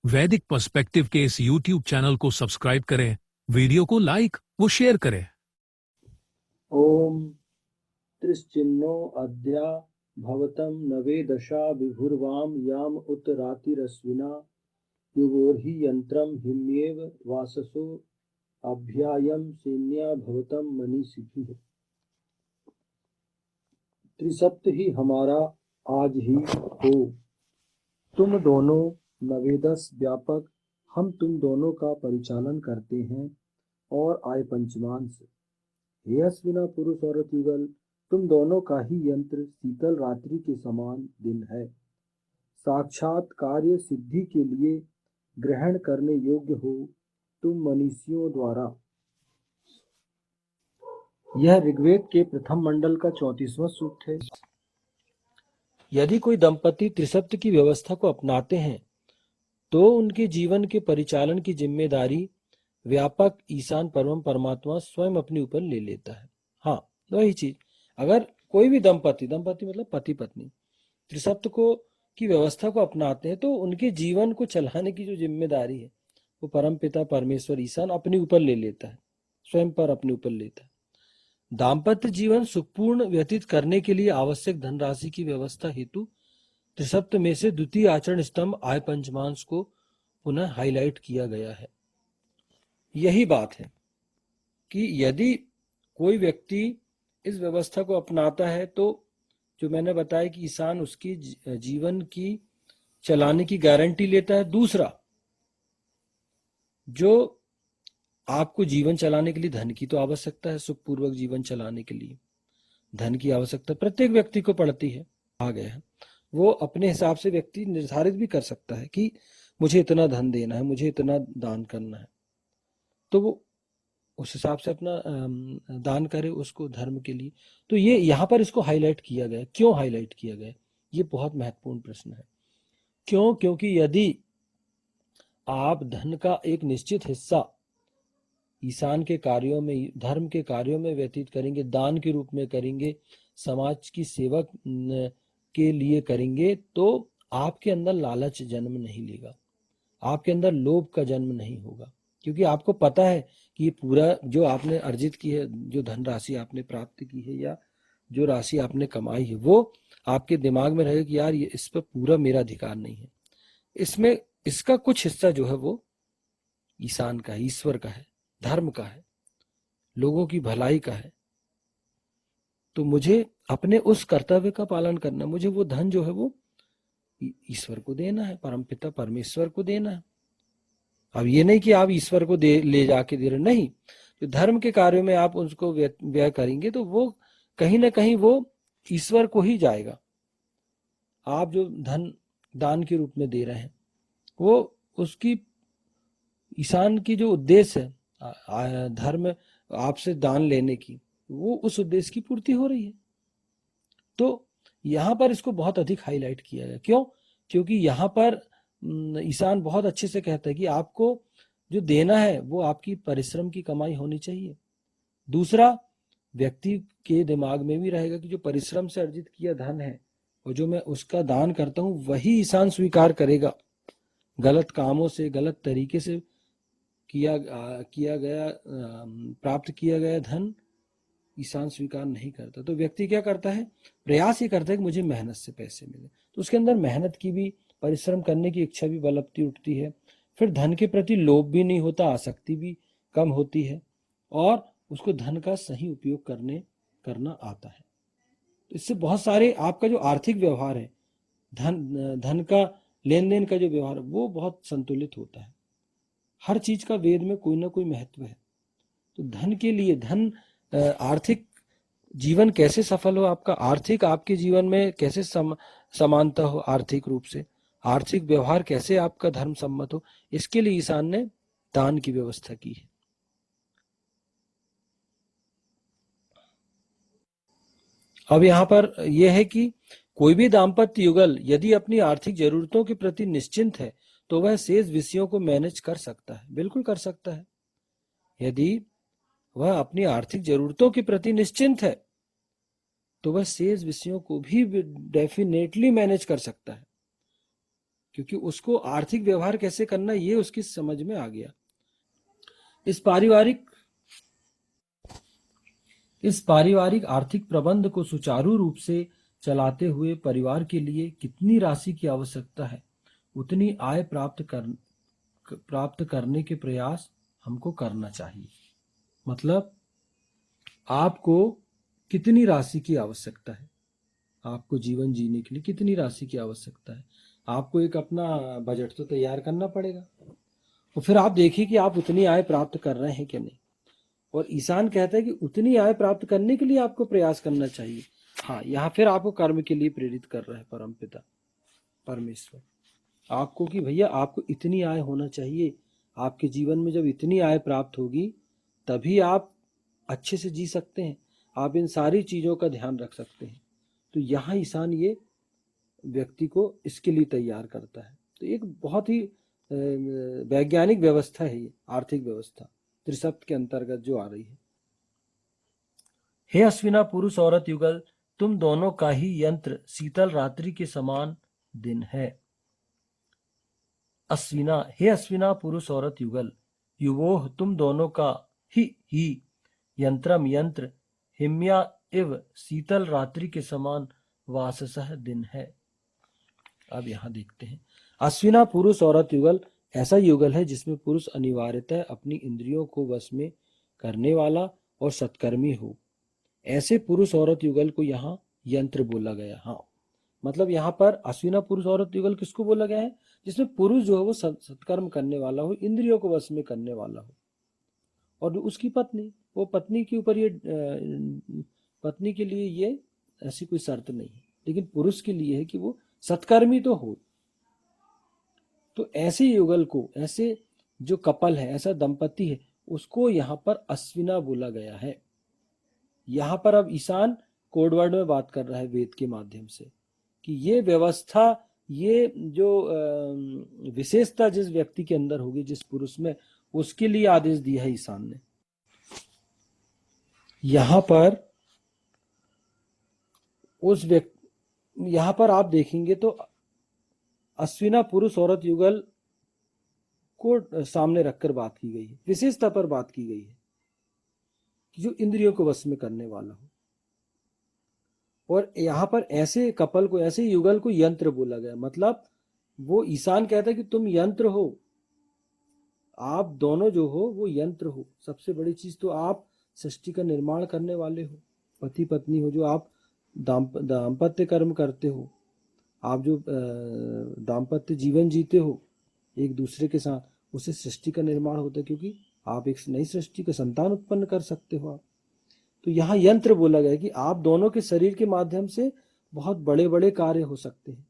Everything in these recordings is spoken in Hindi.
वैदिक पर्सपेक्टिव के इस YouTube चैनल को सब्सक्राइब करें, वीडियो को लाइक व शेयर करें। ओम त्रिश्चिन्नो अद्या भवतं नवेदशा विभुर्वाम याम उत रातिरश्विना युगोर्हि यंत्रम हिम्येव वाससो अभ्यायम सेन्या भवतं मनीषिभिः। त्रिसप्त ही हमारा आज ही हो, तुम दोनों नवेदस व्यापक, हम तुम दोनों का परिचालन करते हैं और आय पंचमांश। हे अश्विना पुरुष और युगल, तुम दोनों का ही यंत्र शीतल रात्रि के समान दिन है। साक्षात कार्य सिद्धि के लिए ग्रहण करने योग्य हो तुम मनीषियों द्वारा। यह ऋग्वेद के प्रथम मंडल का 34वां सूक्त है। यदि कोई दंपति त्रिसप्त की व्यवस्था को अपनाते हैं तो उनके जीवन के परिचालन की जिम्मेदारी व्यापक ईशान परम परमात्मा स्वयं अपने ऊपर ले लेता है। हाँ, वही चीज, अगर कोई भी दंपति मतलब पति पत्नी त्रिसप्त को की व्यवस्था को अपनाते हैं तो उनके जीवन को चलाने की जो जिम्मेदारी है वो परम पिता परमेश्वर ईशान अपने ऊपर ले लेता है, स्वयं पर अपने ऊपर लेता है। दाम्पत्य जीवन सुखपूर्ण व्यतीत करने के लिए आवश्यक धनराशि की व्यवस्था हेतु त्रिसप्त में से द्वितीय आचरण स्तंभ आय पंचमांश को पुनः हाईलाइट किया गया है। यही बात है कि यदि कोई व्यक्ति इस व्यवस्था को अपनाता है तो जो मैंने बताया कि ईशान उसकी जीवन की चलाने की गारंटी लेता है। दूसरा, जो आपको जीवन चलाने के लिए धन की तो आवश्यकता है, सुखपूर्वक जीवन चलाने के लिए धन की आवश्यकता प्रत्येक व्यक्ति को पड़ती है। आ गया है, वो अपने हिसाब से व्यक्ति निर्धारित भी कर सकता है कि मुझे इतना धन देना है, मुझे इतना दान करना है, तो वो उस हिसाब से अपना दान करे उसको धर्म के लिए। तो ये यहाँ पर इसको हाईलाइट किया गया। क्यों हाईलाइट किया गया? ये बहुत महत्वपूर्ण प्रश्न है। क्यों? क्योंकि यदि आप धन का एक निश्चित हिस्सा ईशान के कार्यों में, धर्म के कार्यों में व्यतीत करेंगे, दान के रूप में करेंगे, समाज की सेवा के लिए करेंगे, तो आपके अंदर लालच जन्म नहीं लेगा, आपके अंदर लोभ का जन्म नहीं होगा, क्योंकि आपको पता है कि ये पूरा जो आपने अर्जित की है, जो धनराशि आपने प्राप्त की है या जो राशि आपने कमाई है, वो आपके दिमाग में रहेगा कि यार ये इस पर पूरा मेरा अधिकार नहीं है, इसमें इसका कुछ हिस्सा जो है वो ईशान का है, ईश्वर का है, धर्म का है, लोगों की भलाई का है। तो मुझे अपने उस कर्तव्य का पालन करना, मुझे वो धन जो है वो ईश्वर को देना है, परमपिता परमेश्वर को देना है। अब ये नहीं कि आप ईश्वर को ले जाके दे रहे, नहीं, तो धर्म के कार्यों में आप उसको व्यय करेंगे तो वो कहीं ना कहीं वो ईश्वर को ही जाएगा। आप जो धन दान के रूप में दे रहे हैं वो उसकी ईशान की जो उद्देश्य है धर्म आपसे दान लेने की, वो उस उद्देश्य की पूर्ति हो रही है। तो यहाँ पर इसको बहुत अधिक हाईलाइट किया गया। क्यों? क्योंकि यहाँ पर ईशान बहुत अच्छे से कहता है कि आपको जो देना है वो आपकी परिश्रम की कमाई होनी चाहिए। दूसरा, व्यक्ति के दिमाग में भी रहेगा कि जो परिश्रम से अर्जित किया धन है और जो मैं उसका दान करता हूँ वही ईशान स्वीकार करेगा। गलत कामों से, गलत तरीके से प्राप्त किया गया धन ईशान स्वीकार नहीं करता। तो व्यक्ति क्या करता है? प्रयास ये करता है कि मुझे मेहनत से पैसे मिले, तो उसके अंदर मेहनत की भी, परिश्रम करने की इच्छा भी बलपती उठती है। फिर धन के प्रति लोभ भी नहीं होता, आसक्ति भी कम होती है और उसको धन का सही उपयोग करना आता है। तो इससे बहुत सारे आपका जो आर्थिक व्यवहार है, धन का लेन देन का जो व्यवहार है वो बहुत संतुलित होता है। हर चीज का वेद में कोई ना कोई महत्व है। तो धन के लिए, धन आर्थिक जीवन कैसे सफल हो आपका, आर्थिक आपके जीवन में कैसे समानता हो, आर्थिक रूप से आर्थिक व्यवहार कैसे आपका धर्म सम्मत हो, इसके लिए ईशान ने दान की व्यवस्था की है। अब यहाँ पर यह है कि कोई भी दाम्पत्य युगल यदि अपनी आर्थिक जरूरतों के प्रति निश्चिंत है तो वह शेष विषयों को मैनेज कर सकता है, बिल्कुल कर सकता है। यदि वह अपनी आर्थिक जरूरतों के प्रति निश्चिंत है तो वह शेष विषयों को भी डेफिनेटली मैनेज कर सकता है, क्योंकि उसको आर्थिक व्यवहार कैसे करना ये उसकी समझ में आ गया। इस पारिवारिक आर्थिक प्रबंध को सुचारू रूप से चलाते हुए परिवार के लिए कितनी राशि की आवश्यकता है, उतनी आय प्राप्त करने के प्रयास हमको करना चाहिए। मतलब आपको कितनी राशि की आवश्यकता है, आपको जीवन जीने के लिए कितनी राशि की आवश्यकता है, आपको एक अपना बजट तो तैयार करना पड़ेगा। और फिर आप देखिए कि आप उतनी आय प्राप्त कर रहे हैं कि नहीं। और ईशान कहता है कि उतनी आय प्राप्त करने के लिए आपको प्रयास करना चाहिए। हाँ, यहाँ फिर आपको कर्म के लिए प्रेरित कर रहा है परमपिता परमेश्वर आपको, कि भैया आपको इतनी आय होना चाहिए। आपके जीवन में जब इतनी आय प्राप्त होगी तभी आप अच्छे से जी सकते हैं, आप इन सारी चीजों का ध्यान रख सकते हैं। तो यहाँ ईशान ये व्यक्ति को इसके लिए तैयार करता है। तो एक बहुत ही वैज्ञानिक व्यवस्था है ये आर्थिक व्यवस्था, त्रिसप्त के अंतर्गत जो आ रही है। हे अश्विना पुरुष औरत युगल, तुम दोनों का ही यंत्र शीतल रात्रि के समान दिन है। अश्विना, हे अश्विना पुरुष औरत युगल, युवोह, तुम दोनों का ही यंत्रम यंत्र हिम्या इव शीतल रात्रि के समान वाससह दिन है। अब यहां देखते हैं, अश्विना पुरुष औरत युगल ऐसा युगल है जिसमें पुरुष अनिवार्यतः अपनी इंद्रियों को वश में करने वाला और सत्कर्मी हो। ऐसे पुरुष औरत युगल को यहाँ यंत्र बोला गया। हाँ, मतलब यहाँ पर अश्विना पुरुष औरत युगल किसको बोला गया है, जिसमें पुरुष जो है वो सत्कर्म करने वाला हो, इंद्रियों को वश में करने वाला हो। और उसकी पत्नी, वो पत्नी के ऊपर ये पत्नी के लिए ये ऐसी कोई शर्त नहीं है, लेकिन पुरुष के लिए है कि वो सत्कर्मी तो हो। तो ऐसे युगल को, ऐसे जो कपल है, ऐसा दंपति है, उसको यहाँ पर अश्विना बोला गया है। यहाँ पर अब ईशान कोडवर्ड में बात कर रहा है वेद के माध्यम से, कि ये व्यवस्था, ये जो विशेषता जिस व्यक्ति के अंदर होगी, जिस पुरुष में, उसके लिए आदेश दिया है ईशान ने। यहाँ पर यहाँ पर आप देखेंगे तो अश्विना पुरुष औरत युगल को सामने रखकर बात की गई है, विशेषता पर बात की गई है कि जो इंद्रियों को वश में करने वाला हो। और यहाँ पर ऐसे कपल को, ऐसे युगल को यंत्र बोला गया। मतलब वो ईशान कहता है कि तुम यंत्र हो, आप दोनों जो हो वो यंत्र हो। सबसे बड़ी चीज तो आप सृष्टि का निर्माण करने वाले हो, पति पत्नी हो, जो आप दाम्पत्य कर्म करते हो, आप जो दाम्पत्य जीवन जीते हो एक दूसरे के साथ, उससे सृष्टि का निर्माण होता है, क्योंकि आप एक नई सृष्टि का संतान उत्पन्न कर सकते हो आप। तो यहाँ यंत्र बोला गया कि आप दोनों के शरीर के माध्यम से बहुत बड़े बड़े कार्य हो सकते हैं,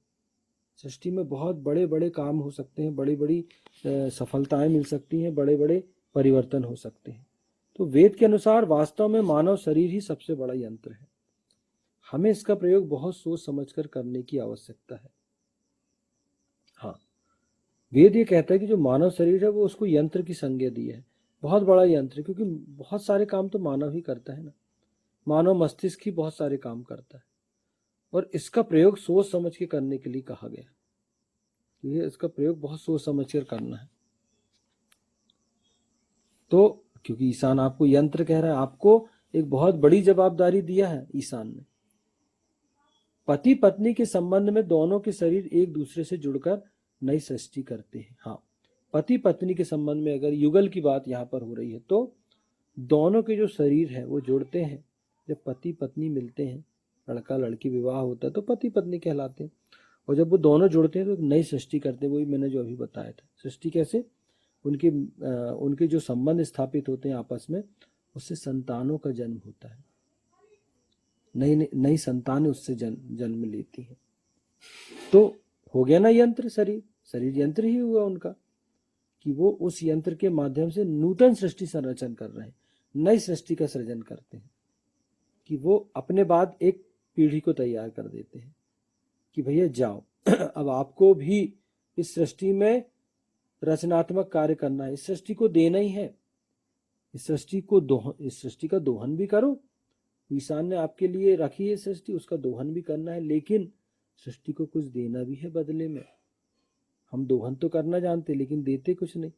सृष्टि में बहुत बड़े बड़े काम हो सकते हैं, बड़ी बड़ी सफलताएं मिल सकती हैं, बड़े बड़े परिवर्तन हो सकते हैं। तो वेद के अनुसार वास्तव में मानव शरीर ही सबसे बड़ा यंत्र है। हमें इसका प्रयोग बहुत सोच समझकर करने की आवश्यकता है। हाँ, वेद ये कहता है कि जो मानव शरीर है वो उसको यंत्र की संज्ञा दी है, बहुत बड़ा यंत्र, क्योंकि बहुत सारे काम तो मानव ही करता है ना, मानव मस्तिष्क ही बहुत सारे काम करता है। और इसका प्रयोग सोच समझ के करने के लिए कहा गया, ये इसका प्रयोग बहुत सोच समझ कर करना है। तो क्योंकि ईशान आपको यंत्र कह रहा है, आपको एक बहुत बड़ी जवाबदारी दिया है ईशान ने। पति पत्नी के संबंध में दोनों के शरीर एक दूसरे से जुड़कर नई सृष्टि करते हैं। हाँ, पति पत्नी के संबंध में अगर युगल की बात यहाँ पर हो रही है, तो दोनों के जो शरीर है वो जुड़ते हैं। जब पति पत्नी मिलते हैं, लड़का लड़की विवाह होता है, तो पति पत्नी कहलाते हैं। और जब वो दोनों जुड़ते हैं तो एक नई सृष्टि करते हैं। वही मैंने जो अभी बताया था, सृष्टि कैसे, उनके जो संबंध स्थापित होते हैं आपस में, उससे संतानों का जन्म होता है, नई नई संतानें उससे जन्म लेती हैं। तो हो गया ना यंत्र, शरीर यंत्र ही हुआ उनका, कि वो उस यंत्र के माध्यम से नूतन सृष्टि संरचन कर रहे हैं, नई सृष्टि का सृजन करते हैं, कि वो अपने बाद एक पीढ़ी को तैयार कर देते हैं कि भैया जाओ अब आपको भी इस सृष्टि में रचनात्मक कार्य करना है, इस सृष्टि को देना ही है, इस सृष्टि का दोहन भी करो। ईशान ने आपके लिए रखी है सृष्टि, उसका दोहन भी करना है, लेकिन सृष्टि को कुछ देना भी है बदले में। हम दोहन तो करना जानते लेकिन देते कुछ नहीं।